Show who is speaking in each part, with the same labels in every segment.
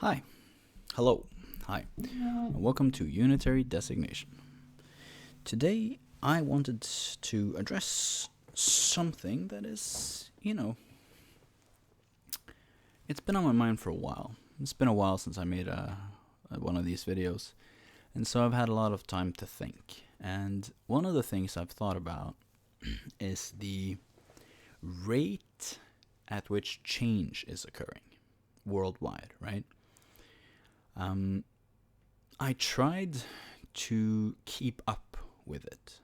Speaker 1: Hi, hello, hi, and welcome to Unitary Designation. Today I wanted to address something that is, it's been on my mind for a while. It's been a while since I made one of these videos, and so I've had a lot of time to think. And one of the things I've thought about is the rate at which change is occurring worldwide, right? I tried to keep up with it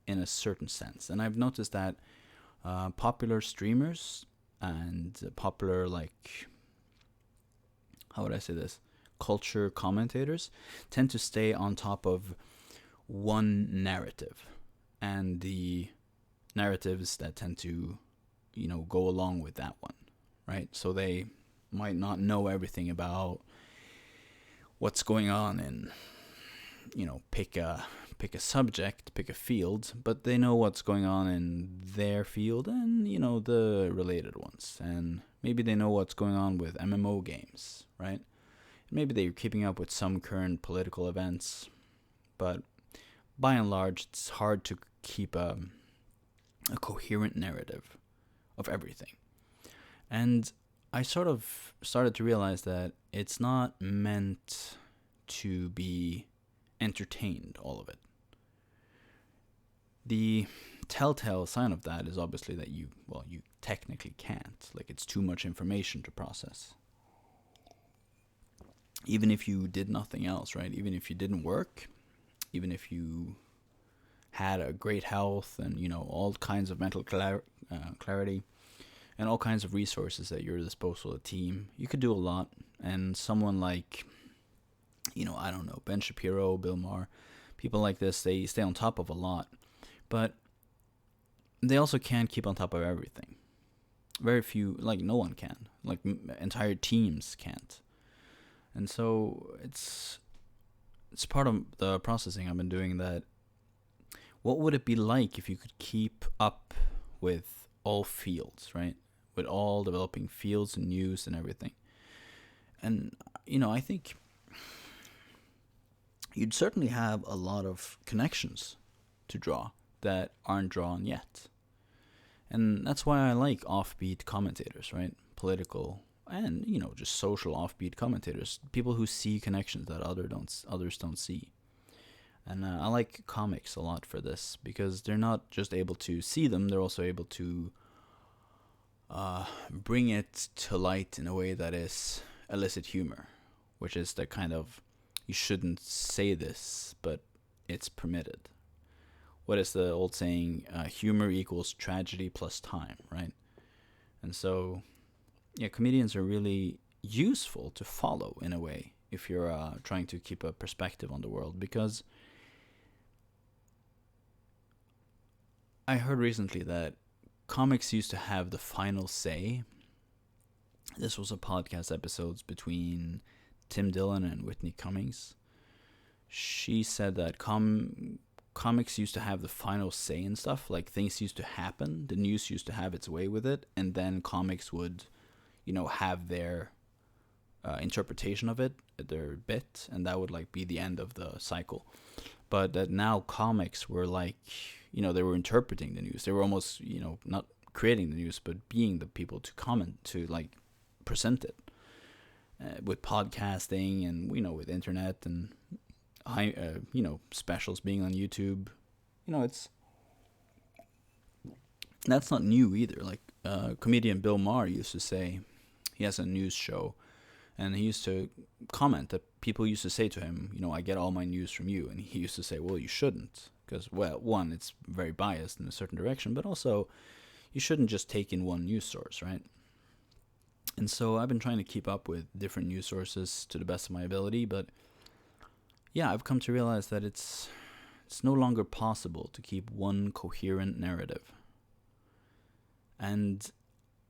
Speaker 1: in a certain sense, and I've noticed that popular streamers and popular, like, how would I say this, culture commentators tend to stay on top of one narrative, and the narratives that tend to, go along with that one, right? So they might not know everything about what's going on in, pick a subject, pick a field, but they know what's going on in their field and, the related ones. And maybe they know what's going on with MMO games, right? Maybe they're keeping up with some current political events, but by and large, it's hard to keep a coherent narrative of everything. And I sort of started to realize that it's not meant to be entertained, all of it. The telltale sign of that is obviously that you technically can't. Like, it's too much information to process. Even if you did nothing else, right? Even if you didn't work, even if you had a great health and, all kinds of mental clarity, and all kinds of resources at your disposal, a team, you could do a lot. And someone like, I don't know, Ben Shapiro, Bill Maher, people like this, they stay on top of a lot. But they also can't keep on top of everything. Very few, like no one can. Like entire teams can't. And so it's part of the processing I've been doing, that what would it be like if you could keep up with all fields, right? With all developing fields and news and everything. And, I think you'd certainly have a lot of connections to draw that aren't drawn yet. And that's why I like offbeat commentators, right? Political and, just social offbeat commentators. People who see connections that others don't see. And I like comics a lot for this, because they're not just able to see them, they're also able to bring it to light in a way that is illicit humor, which is the kind of, you shouldn't say this, but it's permitted. What is the old saying? Humor equals tragedy plus time, right? And so, comedians are really useful to follow in a way if you're trying to keep a perspective on the world, because I heard recently that comics used to have the final say. This was a podcast episodes between Tim Dillon and Whitney Cummings. She said that comics used to have the final say in stuff. Like, things used to happen, the news used to have its way with it, and then comics would, have their interpretation of it, their bit, and that would be the end of the cycle. But that now comics were they were interpreting the news. They were almost, not creating the news, but being the people to comment, to present it. With podcasting and, with internet and specials being on YouTube, it's that's not new either. Like, comedian Bill Maher used to say, he has a news show, and he used to comment that people used to say to him, I get all my news from you. And he used to say, well, you shouldn't. Because, well, one, it's very biased in a certain direction, but also you shouldn't just take in one news source, right? And so I've been trying to keep up with different news sources to the best of my ability, but yeah, I've come to realize that it's no longer possible to keep one coherent narrative. And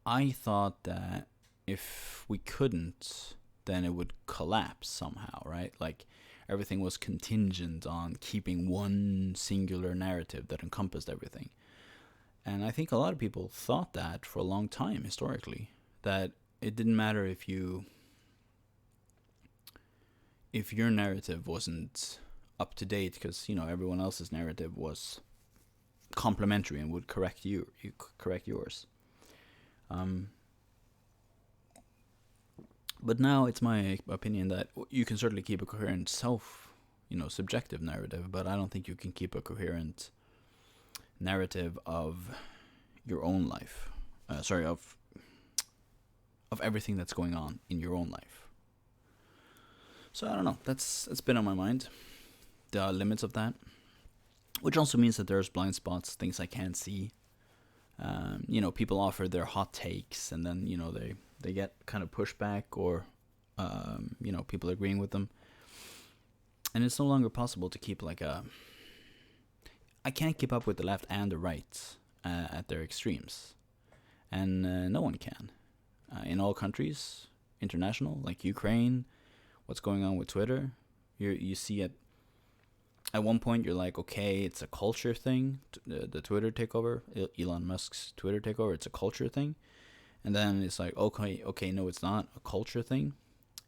Speaker 1: I thought that if we couldn't, then it would collapse somehow, right? Like, everything was contingent on keeping one singular narrative that encompassed everything. And I think a lot of people thought that for a long time historically, that it didn't matter if you if your narrative wasn't up to date, because everyone else's narrative was complementary and would correct correct yours. But now it's my opinion that you can certainly keep a coherent subjective narrative, but I don't think you can keep a coherent narrative of your own life. Of everything that's going on in your own life. So I don't know. It's been on my mind, the limits of that, which also means that there's blind spots, things I can't see. People offer their hot takes, and then they get kind of pushback, or people agreeing with them, and it's no longer possible to keep I can't keep up with the left and the right at their extremes, and no one can. In all countries, international, like Ukraine, what's going on with Twitter, you see at one point you're like, okay, it's a culture thing, the Twitter takeover, Elon Musk's Twitter takeover, it's a culture thing, and then it's like, okay, no, it's not a culture thing,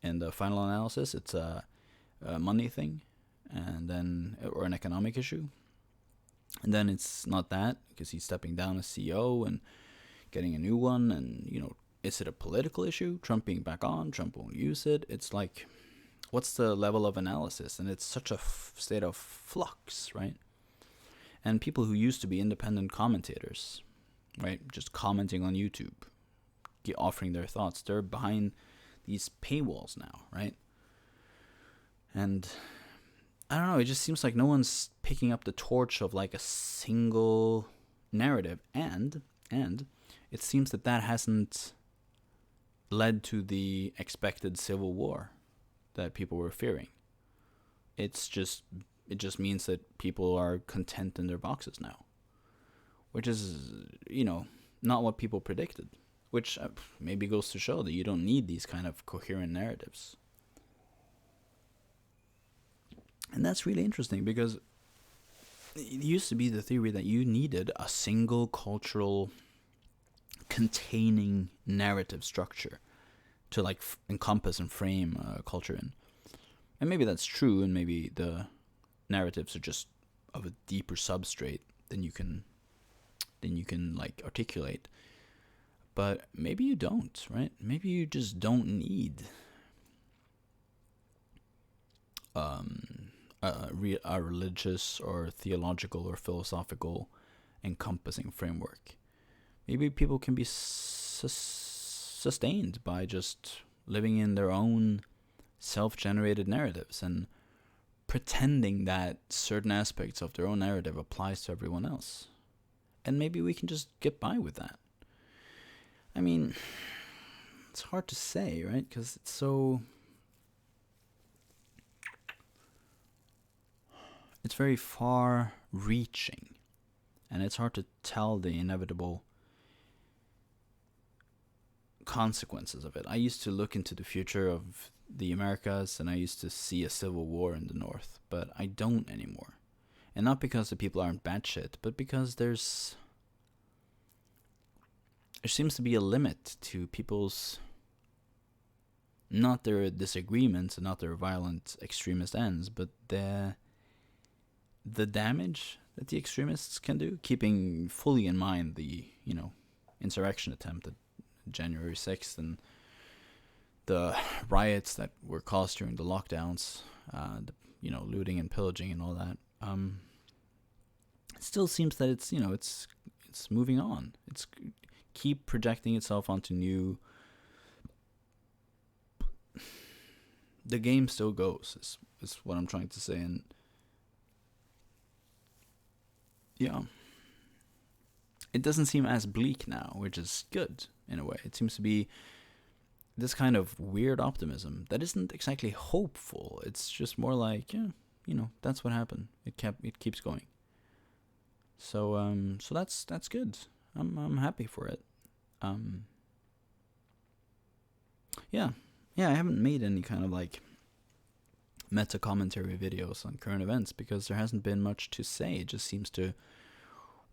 Speaker 1: and the final analysis, it's a money thing, and then, or an economic issue, and then it's not that, because he's stepping down as CEO and getting a new one, and is it a political issue? Trump being back on, Trump won't use it. It's like, what's the level of analysis? And it's such a state of flux, right? And people who used to be independent commentators, right, just commenting on YouTube, offering their thoughts, they're behind these paywalls now, right? And I don't know, it just seems like no one's picking up the torch of a single narrative, and it seems that hasn't led to the expected civil war that people were fearing. It just means that people are content in their boxes now, which is not what people predicted, which maybe goes to show that you don't need these kind of coherent narratives. And that's really interesting, because it used to be the theory that you needed a single cultural containing narrative structure to encompass and frame culture in. And maybe that's true, and maybe the narratives are just of a deeper substrate than you can articulate. But maybe you don't, right? Maybe you just don't need a religious or theological or philosophical encompassing framework. Maybe people can be sustained by just living in their own self-generated narratives and pretending that certain aspects of their own narrative applies to everyone else. And maybe we can just get by with that. I mean, it's hard to say, right? Because it's very far-reaching, and it's hard to tell the inevitable consequences of it. I used to look into the future of the Americas, and I used to see a civil war in the North, but I don't anymore. And not because the people aren't batshit, but because there seems to be a limit to people's, not their disagreements and not their violent extremist ends, but the damage that the extremists can do, keeping fully in mind the, insurrection attempt at January 6th and the riots that were caused during the lockdowns, looting and pillaging and all that. It still seems that it's moving on. It's keep projecting itself onto new. The game still goes, is what I'm trying to say, and yeah, it doesn't seem as bleak now, which is good in a way. It seems to be this kind of weird optimism that isn't exactly hopeful. It's just more like, that's what happened. It keeps going. So that's good. I'm happy for it. Yeah, I haven't made any kind of meta commentary videos on current events because there hasn't been much to say. It just seems to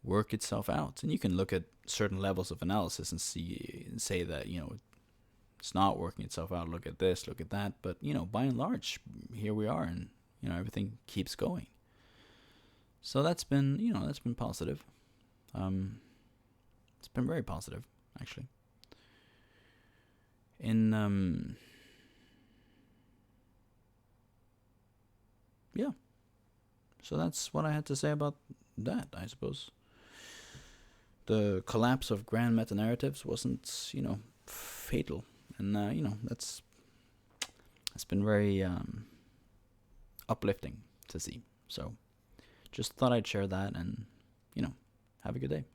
Speaker 1: work itself out, and you can look at certain levels of analysis and say that it's not working itself out. Look at this, look at that. But by and large, here we are, and everything keeps going. So that's been positive. It's been very positive, actually. Yeah. So that's what I had to say about that, I suppose. The collapse of grand meta narratives wasn't, fatal, and that's been very uplifting to see. So, just thought I'd share that, and have a good day.